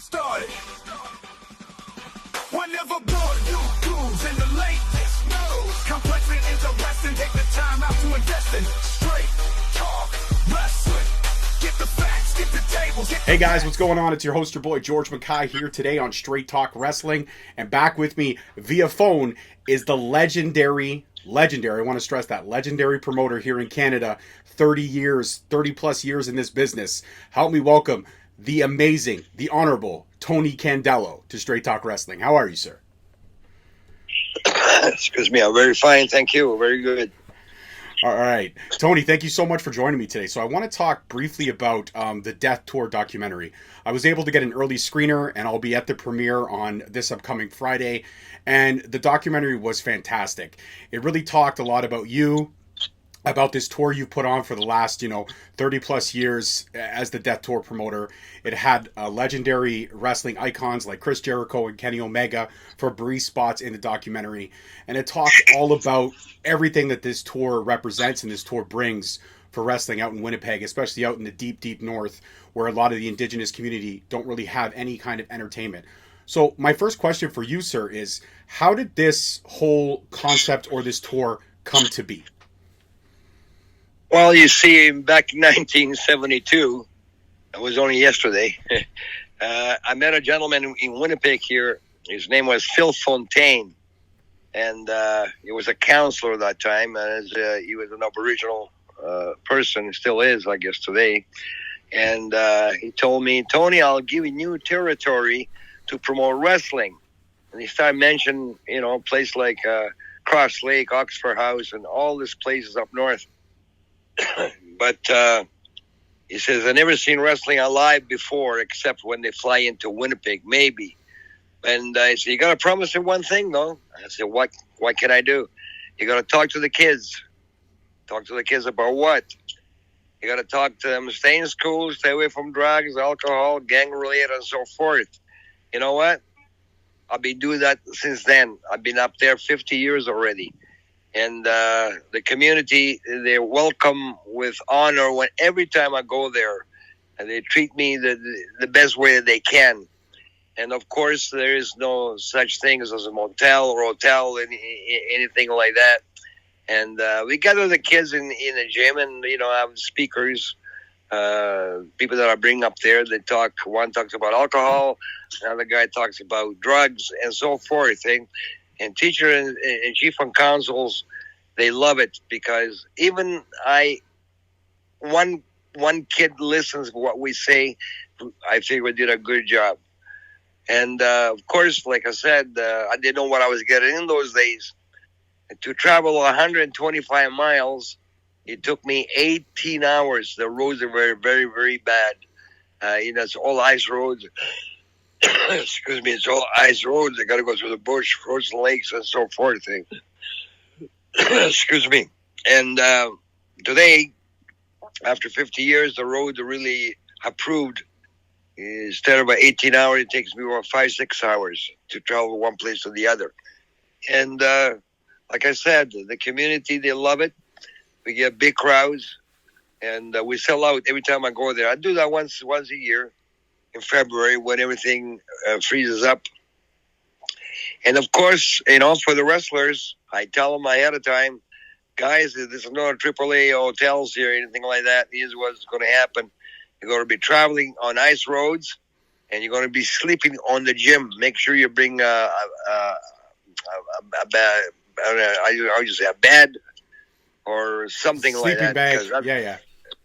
get started. Whenever born, you grooves in the latest news. Complex and interesting, take the time out to invest in straight talk wrestling. Get the facts, get the tables. Hey guys, what's going on? It's your host, your boy George Mackay here today on Straight Talk Wrestling. And back with me via phone is the legendary, I want to stress that, legendary promoter here in Canada, 30 plus years in this business. Help me welcome the amazing, the honorable Tony Condello to Straight Talk Wrestling. How are you, sir? Excuse me, I'm very fine, thank you. Very good. All right. Tony, thank you so much for joining me today. So I want to talk briefly about the Death Tour documentary. I was able to get an early screener, and I'll be at the premiere on this upcoming Friday. And the documentary was fantastic. It really talked a lot about you, about this tour you put on for the last, 30 plus years as the Death Tour promoter. It had legendary wrestling icons like Chris Jericho and Kenny Omega for brief spots in the documentary. And it talked all about everything that this tour represents and this tour brings for wrestling out in Winnipeg, especially out in the deep, deep north, where a lot of the indigenous community don't really have any kind of entertainment. So my first question for you, sir, is how did this whole concept or this tour come to be? Well, you see, back in 1972, it was only yesterday, I met a gentleman in Winnipeg here. His name was Phil Fontaine, and he was a counselor at that time, and he was an Aboriginal person, still is, I guess, today. And he told me, Tony, I'll give you new territory to promote wrestling. And he started mentioning, places like Cross Lake, Oxford House, and all these places up north. But he says, I never seen wrestling alive before, except when they fly into Winnipeg, maybe. And I said, you got to promise him one thing, though. I said, what can I do? You got to talk to the kids. Talk to the kids about what? You got to talk to them, stay in school, stay away from drugs, alcohol, gang-related, and so forth. You know what? I've been doing that since then. I've been up there 50 years already. And the community, they welcome with honor every time I go there. And they treat me the best way that they can. And, of course, there is no such thing as a motel or hotel, anything like that. And we gather the kids in the gym and, have speakers, people that I bring up there. They talk. One talks about alcohol. Another guy talks about drugs and so forth. And teacher and chief and councils, they love it because even one kid listens to what we say. I think we did a good job. And, of course, like I said, I didn't know what I was getting in those days. And to travel 125 miles, it took me 18 hours. The roads are very, very, very bad. It's all ice roads. Excuse me, it's all ice roads. I got to go through the bush, frozen lakes, and so forth. Excuse me. And today, after 50 years, the roads are really approved. Instead of 18 hours, it takes me about 5-6 hours to travel one place to the other. And like I said, the community, they love it. We get big crowds, and we sell out every time I go there. I do that once a year. In February when everything freezes up. And of course, for the wrestlers, I tell them ahead of time, guys, there's no AAA hotels here, anything like that. Here's what's going to happen. You're going to be traveling on ice roads, and you're going to be sleeping on the gym. Make sure you bring a bed or something sleeping like that. Bag.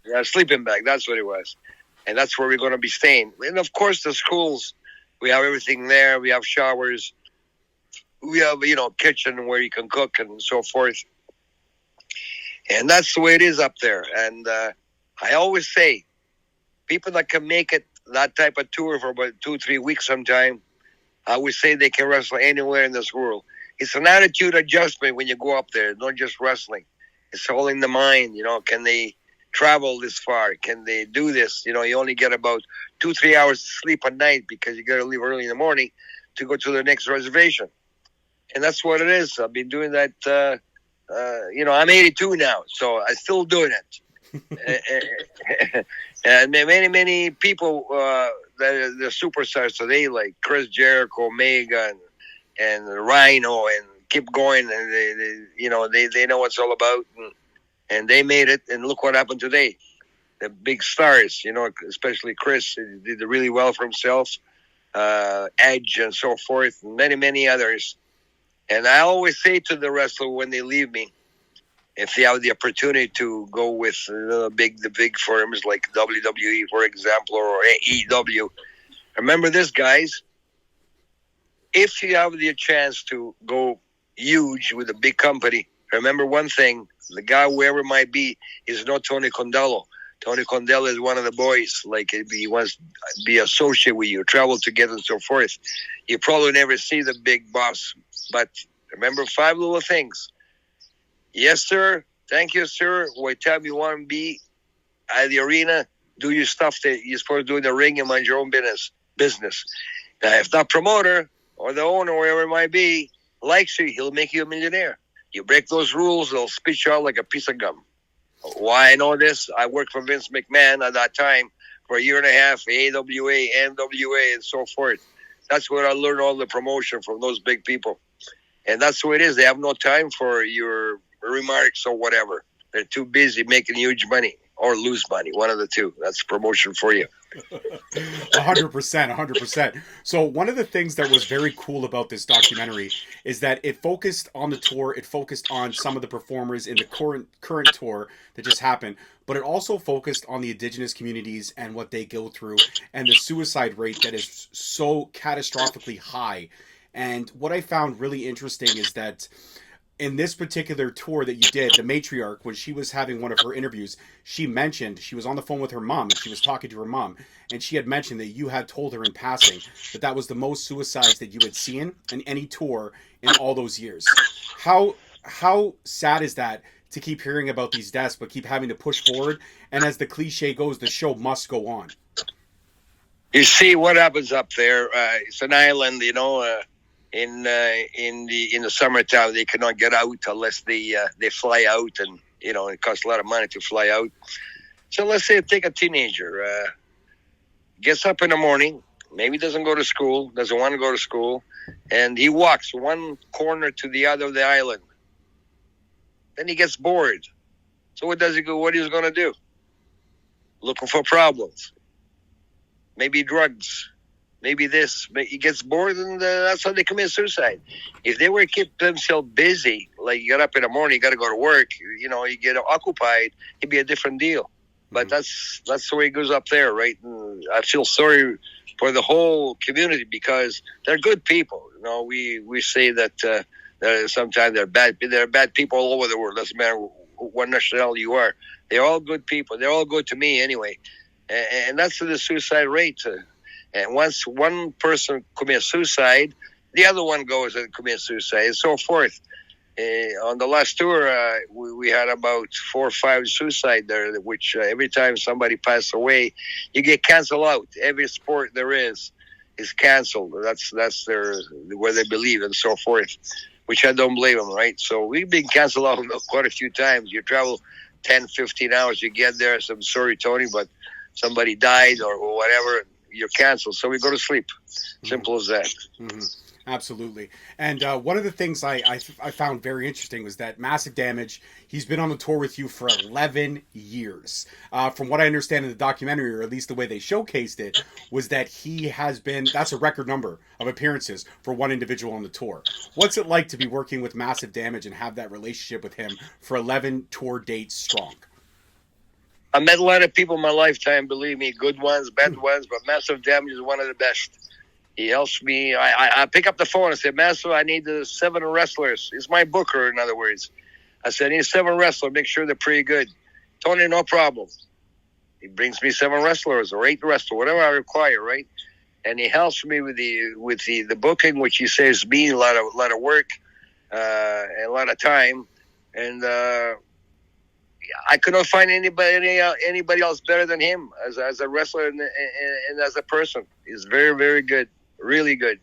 Yeah, sleeping bag. That's what it was. And that's where we're going to be staying. And, of course, the schools, we have everything there. We have showers. We have, kitchen where you can cook and so forth. And that's the way it is up there. And I always say, people that can make it that type of tour for about 2-3 weeks sometime, I always say they can wrestle anywhere in this world. It's an attitude adjustment when you go up there, not just wrestling. It's all in the mind, can they travel this far? Can they do this? You only get about 2-3 hours to sleep at night because you got to leave early in the morning to go to the next reservation. And that's what it is. I've been doing that. I'm 82 now, so I'm still doing it. And many people that the superstars today, like Chris Jericho, Megan, and Rhino, and keep going, and they know what it's all about, and they made it. And look what happened today. The big stars, especially Chris, did really well for himself. Edge and so forth, and many others. And I always say to the wrestler when they leave me, if they have the opportunity to go with the big firms like WWE, for example, or AEW, remember this, guys. If you have the chance to go huge with a big company, remember one thing: the guy, whoever it might be, is not Tony Condello. Tony Condello is one of the boys. Like, he wants to be associated with you, travel together, and so forth. You probably never see the big boss, but remember 5 little things. Yes, sir. Thank you, sir. What time you want to be at the arena, do your stuff that you're supposed to do in the ring and mind your own business. Now, if that promoter or the owner, wherever it might be, likes you, he'll make you a millionaire. You break those rules, they'll spit you out like a piece of gum. Why I know this? I worked for Vince McMahon at that time for a year and a half, AWA, NWA, and so forth. That's where I learned all the promotion from those big people. And that's the way it is. They have no time for your remarks or whatever. They're too busy making huge money or lose money. One of the two. That's promotion for you. 100%. So one of the things that was very cool about this documentary is that it focused on the tour. It focused on some of the performers in the current tour that just happened, but it also focused on the indigenous communities and what they go through and the suicide rate that is so catastrophically high. And what I found really interesting is that in this particular tour that you did, the matriarch, when she was having one of her interviews, she mentioned she was on the phone with her mom and she was talking to her mom, and she had mentioned that you had told her in passing that that was the most suicides that you had seen in any tour in all those years. How sad is that to keep hearing about these deaths but keep having to push forward? And as the cliche goes, the show must go on. You see what happens up there. It's an island, in the summertime, they cannot get out unless they fly out, and it costs a lot of money to fly out. So let's say take a teenager, gets up in the morning, maybe doesn't go to school, doesn't want to go to school, and he walks one corner to the other of the island. Then he gets bored. So what does he go? What he's going to do? Looking for problems. Maybe drugs. Maybe this. He gets bored, and that's how they commit suicide. If they were to keep themselves busy, like you get up in the morning, you got to go to work, you get occupied, it'd be a different deal. But that's the way it goes up there, right? And I feel sorry for the whole community because they're good people. We say that sometimes they're bad. They're bad people all over the world. Doesn't matter what nationality you are. They're all good people. They're all good to me anyway. And that's the suicide rate. And once one person commits suicide, the other one goes and commits suicide, and so forth. On the last tour, we had about 4 or 5 suicides there, which every time somebody passed away, you get canceled out. Every sport there is canceled. That's where they believe, and so forth, which I don't blame them, right? So we've been canceled out quite a few times. You travel 10, 15 hours, you get there. So I'm sorry, Tony, but somebody died or whatever. You're canceled, so we go to sleep. Simple as that. Mm-hmm. Absolutely. And one of the things I found very interesting was that Massive Damage, he's been on the tour with you for 11 years. From what I understand in the documentary, or at least the way they showcased it, was that that's a record number of appearances for one individual on the tour. What's it like to be working with Massive Damage and have that relationship with him for 11 tour dates strong? I met a lot of people in my lifetime, believe me, good ones, bad ones, but Massive Damage is one of the best. He helps me. I pick up the phone and say, Massive, I need 7 wrestlers. He's my booker, in other words. I said, I need 7 wrestlers. Make sure they're pretty good. Tony, no problem. He brings me 7 wrestlers or 8 wrestlers, whatever I require, right? And he helps me with the booking, which he saves me a lot of work and a lot of time. And I could not find anybody else better than him as a wrestler and as a person. He's very, very good, really good.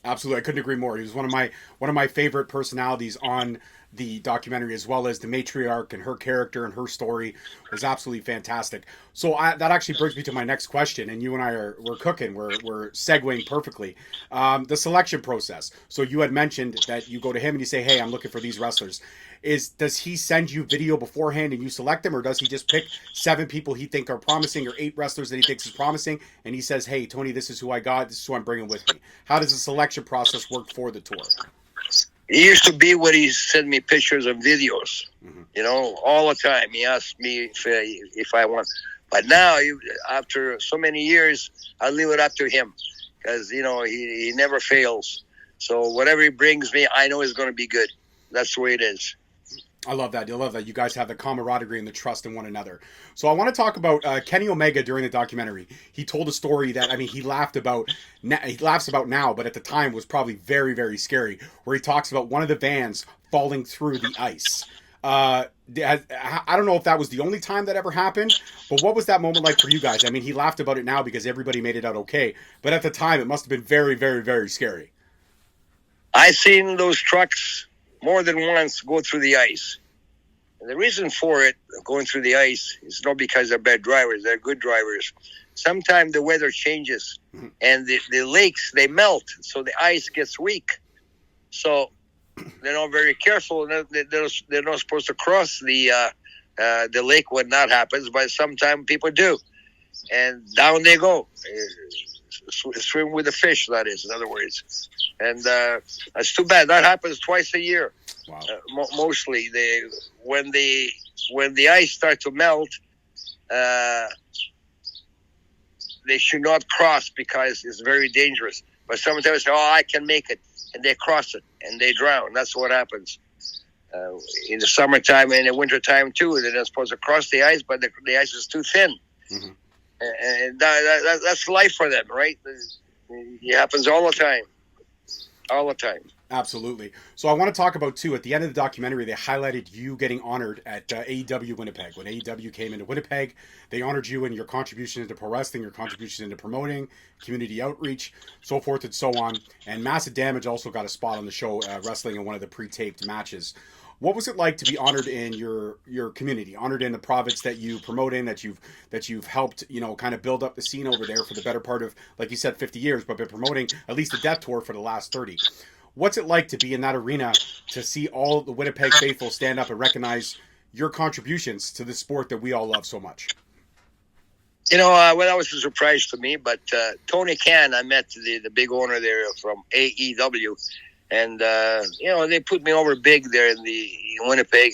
Absolutely, I couldn't agree more. He was one of my favorite personalities on the documentary, as well as the matriarch and her character and her story was absolutely fantastic. So that actually brings me to my next question, and you and I we're cooking, we're segueing perfectly. The selection process. So you had mentioned that you go to him and you say, "Hey, I'm looking for these wrestlers." Does he send you video beforehand and you select them, or does he just pick 7 people he think are promising, or 8 wrestlers that he thinks is promising, and he says, "Hey, Tony, this is who I got. This is who I'm bringing with me"? How does the selection process work for the tour? It used to be when he sent me pictures and videos, all the time. He asked me if I want. But now, after so many years, I leave it up to him because, he never fails. So whatever he brings me, I know is going to be good. That's the way it is. I love that. I love that you guys have the camaraderie and the trust in one another. So I want to talk about Kenny Omega during the documentary. He told a story that, he laughs about now, but at the time was probably very, very scary, where he talks about one of the vans falling through the ice. I don't know if that was the only time that ever happened, but what was that moment like for you guys? He laughed about it now because everybody made it out okay, but at the time it must have been very, very, very scary. I've seen those trucks more than once go through the ice. And the reason for it, going through the ice, is not because they're bad drivers. They're good drivers. Sometimes the weather changes, and the lakes, they melt, so the ice gets weak. So they're not very careful. They're not supposed to cross the lake when that happens, but sometimes people do. And down they go. Swim with the fish, that is, in other words. And that's too bad. That happens twice a year. Wow. Mostly, when the ice starts to melt, they should not cross because it's very dangerous. But sometimes say, "Oh, I can make it," and they cross it and they drown. That's what happens in the summertime and in the wintertime too. They're not supposed to cross the ice, but the ice is too thin. Mm-hmm. And that's life for them, right? It happens all the time. All the time. Absolutely. So I want to talk about, too, at the end of the documentary, they highlighted you getting honored at AEW Winnipeg. When AEW came into Winnipeg, they honored you and your contribution into pro wrestling, your contribution into promoting, community outreach, so forth and so on. And Massive Damage also got a spot on the show, wrestling in one of the pre-taped matches. What was it like to be honored in your community, honored in the province that you promote in, that you've helped, kind of build up the scene over there for the better part of, like you said, 50 years, but been promoting at least the Death Tour for the last 30. What's it like to be in that arena, to see all the Winnipeg faithful stand up and recognize your contributions to the sport that we all love so much? Well, that was a surprise to me, but Tony Khan, I met the big owner there from AEW. And, they put me over big there in Winnipeg.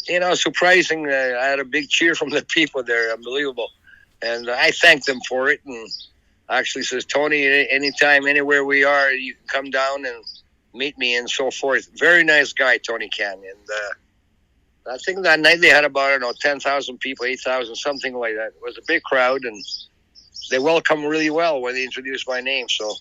And, surprising, I had a big cheer from the people there. Unbelievable. And I thanked them for it. And actually says, "Tony, anytime, anywhere we are, you can come down and meet me," and so forth. Very nice guy, Tony Khan. And I think that night they had about, 10,000 people, 8,000, something like that. It was a big crowd. And they welcomed really well when they introduced my name. So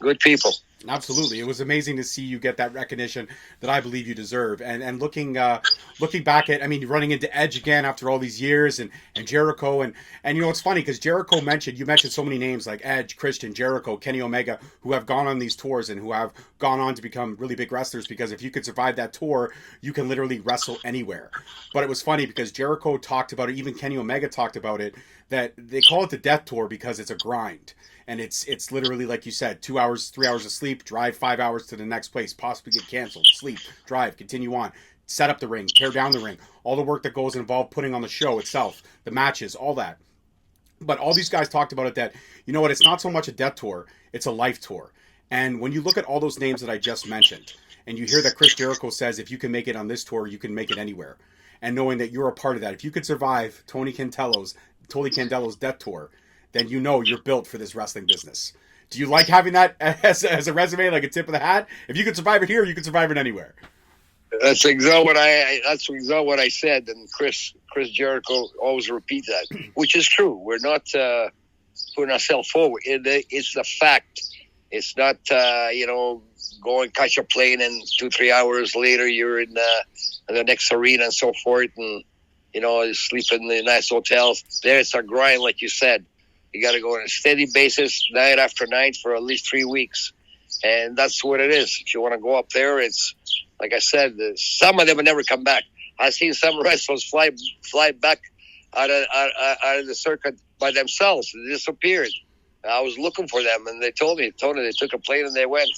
good people. Absolutely. It was amazing to see you get that recognition that I believe you deserve. And looking back at, running into Edge again after all these years, and Jericho, and it's funny because Jericho you mentioned so many names like Edge, Christian, Jericho, Kenny Omega, who have gone on these tours and who have gone on to become really big wrestlers, because if you could survive that tour, you can literally wrestle anywhere. But it was funny because Jericho talked about it, even Kenny Omega talked about it, that they call it the Death Tour because it's a grind. And it's literally, like you said, 2 hours, 3 hours of sleep, drive 5 hours to the next place, possibly get canceled, sleep, drive, continue on, set up the ring, tear down the ring, all the work that goes involved putting on the show itself, the matches, all that. But all these guys talked about it that, it's not so much a death tour, it's a life tour. And when you look at all those names that I just mentioned, and you hear that Chris Jericho says, if you can make it on this tour, you can make it anywhere. And knowing that you're a part of that, if you could survive Tony Condello's death tour, then you're built for this wrestling business. Do you like having that as a resume, like a tip of the hat? If you could survive it here, you can survive it anywhere. That's exactly what I said, and Chris Jericho always repeats that, which is true. We're not putting ourselves forward. It's the fact. It's not go and catch a plane and 2-3 hours later you're in the next arena and so forth, and sleep in the nice hotels. There it's a grind, like you said. You got to go on a steady basis, night after night, for at least 3 weeks. And that's what it is. If you want to go up there, it's like I said, some of them will never come back. I've seen some wrestlers fly back out of the circuit by themselves. They disappeared. I was looking for them, and they told me, Tony, they took a plane and they went.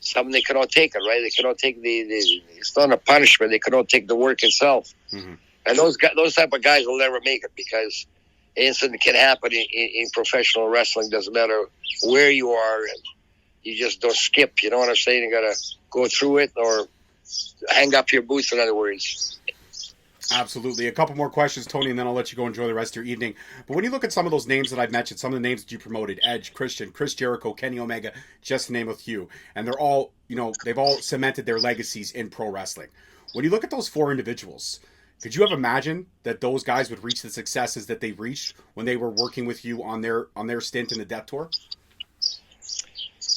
Some they cannot take it, right? They cannot take it's not a punishment. They cannot take the work itself. Mm-hmm. And those type of guys will never make it, because incident can happen in professional wrestling. Doesn't matter where you are, and you just don't skip. You know what I'm saying? You gotta go through it or hang up your boots. In other words. Absolutely. A couple more questions, Tony, and then I'll let you go enjoy the rest of your evening. But when you look at some of those names that I've mentioned, some of the names that you promoted, Edge, Christian, Chris Jericho, Kenny Omega, just to name a few, and they're all, they've all cemented their legacies in pro wrestling. When you look at those 4 individuals, could you have imagined that those guys would reach the successes that they reached when they were working with you on their stint in the Death Tour?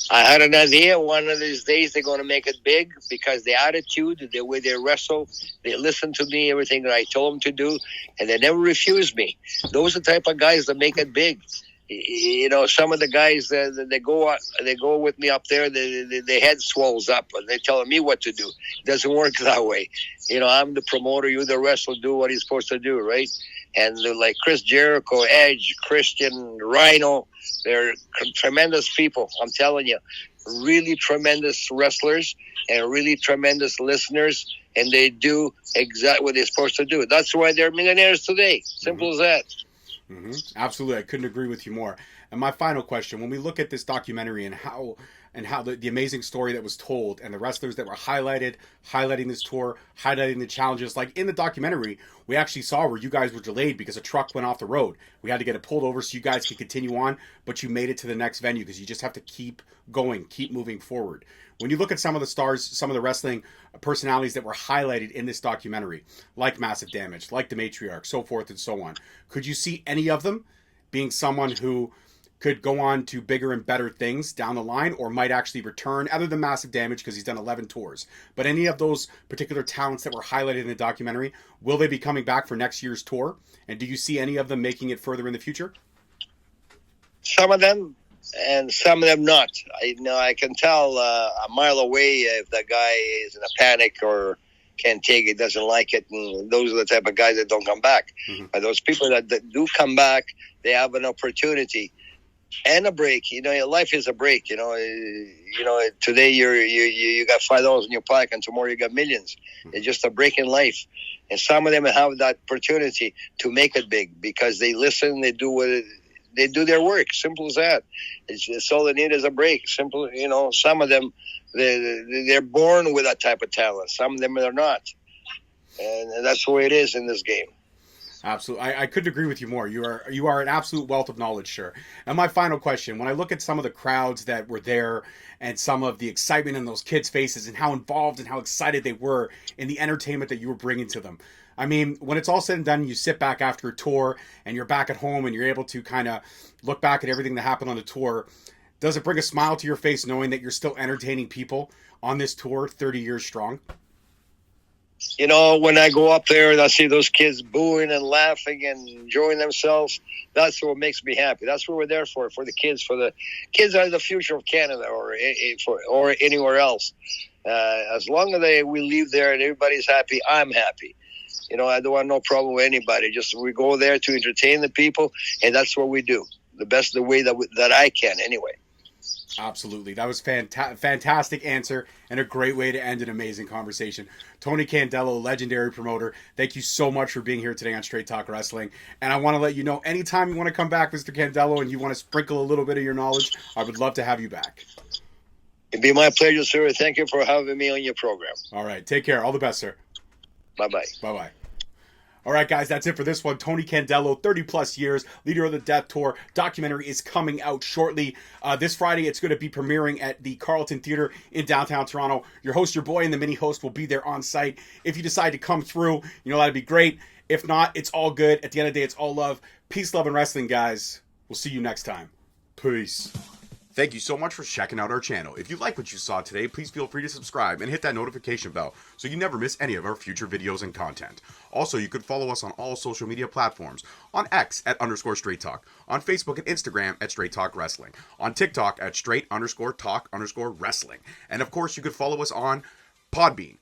I had an idea one of these days they're going to make it big, because the attitude, the way they wrestle, they listen to me, everything that I told them to do, and they never refuse me. Those are the type of guys that make it big. Some of the guys they go with me up there, their head swells up, and they're telling me what to do. It doesn't work that way. I'm the promoter, you're the wrestler, do what he's supposed to do, right? And like Chris Jericho, Edge, Christian, Rhino, they're tremendous people. I'm telling you, really tremendous wrestlers and really tremendous listeners, and they do exactly what they're supposed to do. That's why they're millionaires today. Simple as that. Mm-hmm. Absolutely. I couldn't agree with you more. And my final question, when we look at this documentary and how the amazing story that was told and the wrestlers that were highlighting this tour, highlighting the challenges, like in the documentary, we actually saw where you guys were delayed because a truck went off the road. We had to get it pulled over so you guys could continue on, but you made it to the next venue because you just have to keep going, keep moving forward. When you look at some of the stars, some of the wrestling personalities that were highlighted in this documentary, like Massive Damage, like the Matriarch, so forth and so on, could you see any of them being someone who could go on to bigger and better things down the line, or might actually return, other than Massive Damage because he's done 11 tours? But any of those particular talents that were highlighted in the documentary, will they be coming back for next year's tour? And do you see any of them making it further in the future? Some of them, and some of them not. I can tell a mile away if that guy is in a panic or can't take it, doesn't like it, and those are the type of guys that don't come back. Mm-hmm. But those people that do come back, they have an opportunity and a break. Life is a break. Today you got $5 in your pocket, and tomorrow you got millions. It's just a break in life, and some of them have that opportunity to make it big because they listen, they do their work. Simple as that. It's all they need is a break. Simple. Some of them they're born with that type of talent. Some of them are not, and that's the way it is in this game. Absolutely. I couldn't agree with you more. You are an absolute wealth of knowledge, sir. And my final question, when I look at some of the crowds that were there and some of the excitement in those kids' faces and how involved and how excited they were in the entertainment that you were bringing to them, I mean, when it's all said and done, you sit back after a tour and you're back at home and you're able to kind of look back at everything that happened on the tour, does it bring a smile to your face knowing that you're still entertaining people on this tour 30 years strong? When I go up there and I see those kids booing and laughing and enjoying themselves, that's what makes me happy. That's what we're there for the kids. For the kids are the future of Canada or anywhere else. As long as we leave there and everybody's happy, I'm happy. I don't want no problem with anybody. Just we go there to entertain the people, and that's what we do. The way that I can anyway. Absolutely. That was fantastic answer and a great way to end an amazing conversation. Tony Condello, legendary promoter, thank you so much for being here today on Straight Talk Wrestling. And I want to let you know, anytime you want to come back, Mr. Condello, and you want to sprinkle a little bit of your knowledge, I would love to have you back. It'd be my pleasure, sir. Thank you for having me on your program. All right. Take care. All the best, sir. Bye-bye. Bye-bye. All right, guys, that's it for this one. Tony Condello, 30-plus years, leader of the Death Tour. Documentary is coming out shortly. This Friday, it's going to be premiering at the Carlton Theatre in downtown Toronto. Your host, your boy, and the mini-host will be there on site. If you decide to come through, that'd be great. If not, it's all good. At the end of the day, it's all love. Peace, love, and wrestling, guys. We'll see you next time. Peace. Thank you so much for checking out our channel. If you like what you saw today, please feel free to subscribe and hit that notification bell so you never miss any of our future videos and content. Also, you could follow us on all social media platforms. On X at _Straight Talk. On Facebook and Instagram at Straight Talk Wrestling. On TikTok at Straight_Talk_Wrestling. And of course, you could follow us on Podbean.